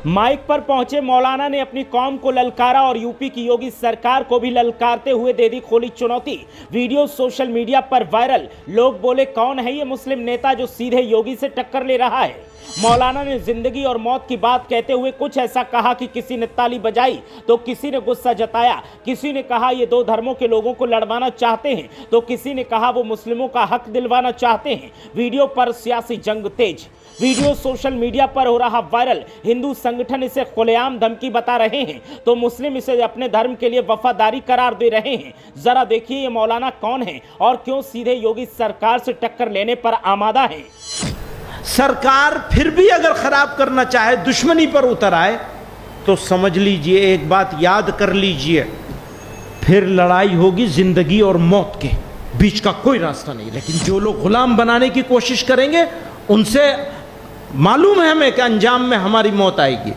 Mic पर पहुंचे मौलाना ने अपनी कौम को ललकारा और यूपी की योगी सरकार को भी ललकारते हुए दे दी खोली चुनौती। वीडियो सोशल मीडिया पर वायरल। लोग बोले, कौन है ये मुस्लिम नेता जो सीधे योगी से टक्कर ले रहा है। मौलाना ने जिंदगी और मौत की बात कहते हुए कुछ ऐसा कहा कि किसी ने ताली बजाई तो किसी ने गुस्सा जताया, किसी ने कहा ये दो धर्मों के लोगों को लड़वाना चाहते हैं तो किसी ने कहा वो मुस्लिमों का हक दिलवाना चाहते हैं। वीडियो पर सियासी जंग तेज। वीडियो सोशल मीडिया पर हो रहा वायरल। हिंदू संगठन इसे खुलेआम धमकी बता रहे हैं तो मुस्लिम इसे अपने धर्म के लिए वफादारी करार दे रहे हैं। जरा देखिए ये मौलाना कौन है और क्यों सीधे योगी सरकार से टक्कर लेने पर आमादा है। सरकार फिर भी अगर खराब करना चाहे, दुश्मनी पर उतर आए तो समझ लीजिए, एक बात याद कर लीजिए, फिर लड़ाई होगी जिंदगी और मौत के बीच का कोई रास्ता नहीं। लेकिन जो लोग गुलाम बनाने की कोशिश करेंगे उनसे मालूम है हमें कि अंजाम में हमारी मौत आएगी।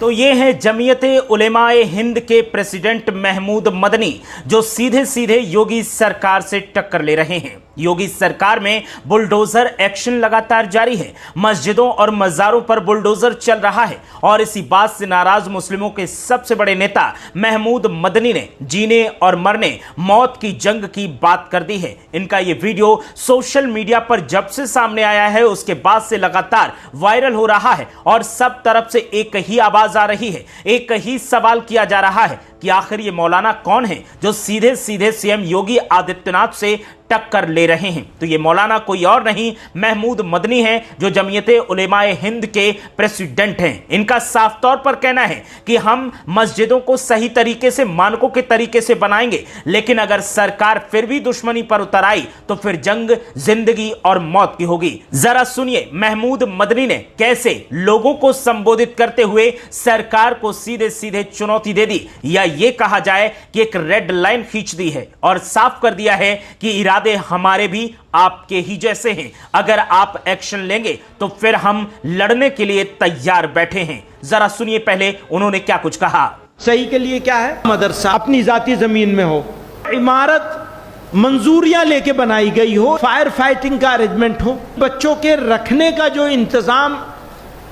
तो ये है जमीयते उलेमाए हिंद के प्रेसिडेंट महमूद मदनी जो सीधे सीधे योगी सरकार से टक्कर ले रहे हैं। योगी सरकार में बुलडोजर एक्शन लगातार जारी है। मस्जिदों और मज़ारों पर बुलडोजर चल रहा है और इसी बात से नाराज मुस्लिमों के सबसे बड़े नेता महमूद मदनी ने जीने और मरने, मौत की जंग की बात कर दी है। इनका ये वीडियो सोशल मीडिया पर जब से सामने आया है उसके बाद से लगातार वायरल हो रहा है और सब तरफ से एक ही आवाज आ रही है, एक ही सवाल किया जा रहा है कि आखिर ये मौलाना कौन है जो सीधे सीधे सीएम योगी आदित्यनाथ से टक्कर ले रहे हैं। तो ये मौलाना कोई और नहीं, महमूद मदनी है जो जमीयते उलेमाए हिंद के प्रेसिडेंट हैं। इनका साफ तौर पर कहना है कि हम मस्जिदों को सही तरीके से, मानकों के तरीके से बनाएंगे, लेकिन अगर सरकार फिर भी दुश्मनी पर उतर आई तो फिर जंग जिंदगी और मौत की होगी। जरा सुनिए महमूद मदनी ने कैसे लोगों को संबोधित करते हुए सरकार को सीधे सीधे चुनौती दे दी, या ये कहा जाए कि एक रेड लाइन खींच दी है और साफ कर दिया है कि इरादे हमारे भी आपके ही जैसे हैं। अगर आप एक्शन लेंगे तो फिर हम लड़ने के लिए तैयार बैठे हैं। जरा सुनिए पहले उन्होंने क्या कुछ कहा। सही के लिए क्या है, मदरसा अपनी जाती जमीन में हो, इमारत मंजूरियां लेके बनाई गई हो, फायर फाइटिंग का अरेंजमेंट हो, बच्चों के रखने का जो इंतजाम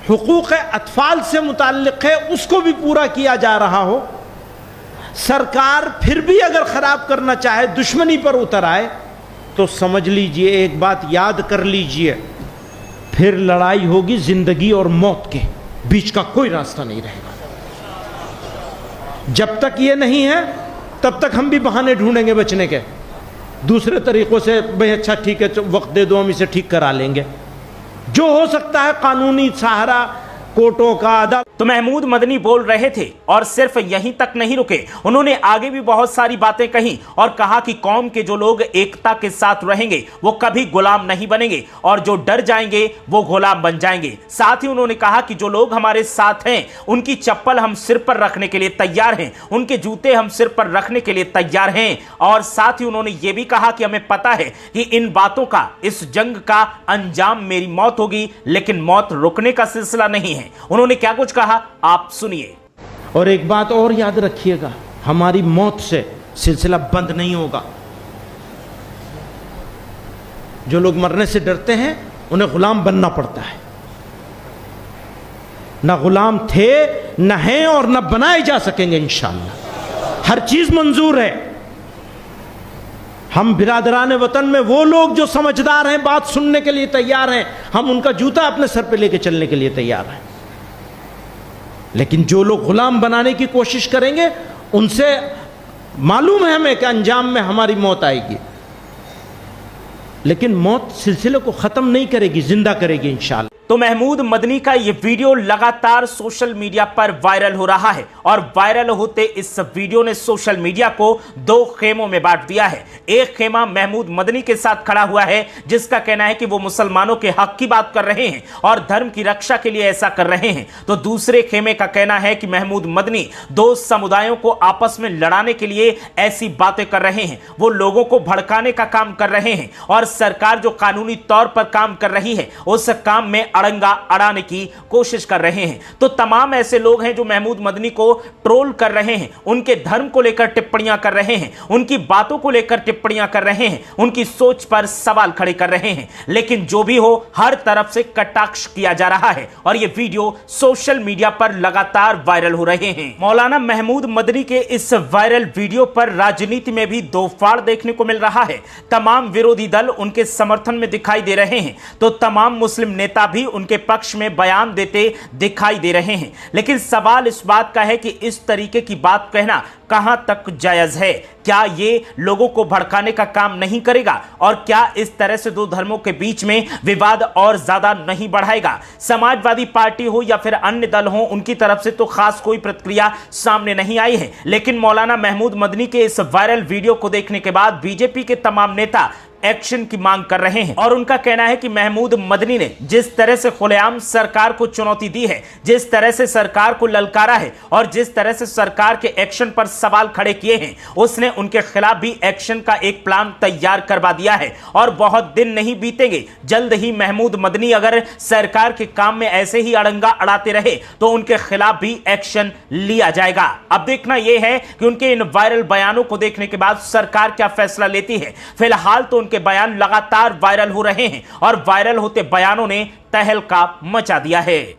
हुकूक अतफाल से मुताल्लिक है उसको भी पूरा किया जा रहा हो। सरकार फिर भी अगर खराब करना चाहे, दुश्मनी पर उतर आए तो समझ लीजिए, एक बात याद कर लीजिए, फिर लड़ाई होगी जिंदगी और मौत के बीच का कोई रास्ता नहीं रहेगा। जब तक ये नहीं है तब तक हम भी बहाने ढूंढेंगे बचने के, दूसरे तरीकों से, भाई अच्छा ठीक है वक्त दे दो हम इसे ठीक करा लेंगे, जो हो सकता है कानूनी सहारा कोर्टों का अदा। तो महमूद मदनी बोल रहे थे और सिर्फ यहीं तक नहीं रुके, उन्होंने आगे भी बहुत सारी बातें कही और कहा कि कौम के जो लोग एकता के साथ रहेंगे वो कभी गुलाम नहीं बनेंगे और जो डर जाएंगे वो गुलाम बन जाएंगे। साथ ही उन्होंने कहा कि जो लोग हमारे साथ हैं उनकी चप्पल हम सिर पर रखने के लिए तैयार हैं, उनके जूते हम सिर पर रखने के लिए तैयार हैं। और साथ ही उन्होंने ये भी कहा कि हमें पता है कि इन बातों का, इस जंग का अंजाम मेरी मौत होगी, लेकिन मौत रुकने का सिलसिला नहीं है। उन्होंने क्या कुछ कहा आप सुनिए। और एक बात और याद रखिएगा, हमारी मौत से सिलसिला बंद नहीं होगा। जो लोग मरने से डरते हैं उन्हें गुलाम बनना पड़ता है। ना गुलाम थे, न हैं और न बनाए जा सकेंगे इंशाअल्लाह। हर चीज मंजूर है। हम बिरादरान वतन में वो लोग जो समझदार हैं, बात सुनने के लिए तैयार हैं, हम उनका जूता अपने सर पे लेके चलने के लिए तैयार हैं। लेकिन जो लोग गुलाम बनाने की कोशिश करेंगे उनसे मालूम है हमें कि अंजाम में हमारी मौत आएगी। लेकिन मौत सिलसिले को खत्म नहीं करेगी, जिंदा करेगी इंशाअल्लाह। तो महमूद मदनी का ये वीडियो लगातार सोशल मीडिया पर वायरल हो रहा है और वायरल होते इस वीडियो ने सोशल मीडिया को दो खेमों में बांट दिया है। एक खेमा महमूद मदनी के साथ खड़ा हुआ है जिसका कहना है कि वो मुसलमानों के हक की बात कर रहे हैं और धर्म की रक्षा के लिए ऐसा कर रहे हैं। तो दूसरे खेमे का कहना है कि महमूद मदनी दो समुदायों को आपस में लड़ाने के लिए ऐसी बातें कर रहे हैं, वो लोगों को भड़काने का काम कर रहे हैं और सरकार जो कानूनी तौर पर काम कर रही है उस काम में अड़ंगा अड़ाने की कोशिश कर रहे हैं। तो तमाम ऐसे लोग हैं जो महमूद मदनी को ट्रोल कर रहे हैं, उनके धर्म को लेकर टिप्पणियां कर रहे हैं, उनकी बातों को लेकर टिप्पणियां कर रहे हैं, उनकी सोच पर सवाल खड़े कर रहे हैं। लेकिन जो भी हो, हर तरफ से कटाक्ष किया जा रहा है और ये वीडियो सोशल मीडिया पर लगातार वायरल हो रहे हैं। मौलाना महमूद मदनी के इस वायरल वीडियो पर राजनीति में भी दो फाड़ देखने को मिल रहा है। तमाम विरोधी दल उनके समर्थन में दिखाई दे रहे हैं तो तमाम मुस्लिम नेता भी उनके पक्ष में बयान देते दिखाई दे रहे हैं। लेकिन सवाल इस बात का है कि इस तरीके की बात कहना कहां तक जायज है? क्या ये लोगों को भड़काने का काम नहीं करेगा और क्या इस तरह से दो धर्मों के बीच में विवाद और ज्यादा नहीं बढ़ाएगा? समाजवादी पार्टी हो या फिर अन्य दल हो, उनकी तरफ से तो खास कोई प्रतिक्रिया सामने नहीं आई है। लेकिन मौलाना महमूद मदनी के इस वायरल वीडियो को देखने के बाद बीजेपी के तमाम नेता एक्शन की मांग कर रहे हैं और उनका कहना है कि महमूद मदनी ने जिस तरह से खुलेआम सरकार को चुनौती दी है, जिस तरह से सरकार को ललकारा है और जिस तरह से सरकार के एक्शन पर सवाल खड़े किए हैं, उसने उनके खिलाफ भी एक्शन का एक प्लान तैयार करवा दिया है। और बहुत दिन नहीं बीतेंगे, जल्द ही महमूद मदनी अगर सरकार के काम में ऐसे ही अड़ंगा अड़ाते रहे तो उनके खिलाफ भी एक्शन लिया जाएगा। अब देखना यह है कि उनके इन वायरल बयानों को देखने के बाद सरकार क्या फैसला लेती है। फिलहाल तो के बयान लगातार वायरल हो रहे हैं और वायरल होते बयानों ने तहलका मचा दिया है।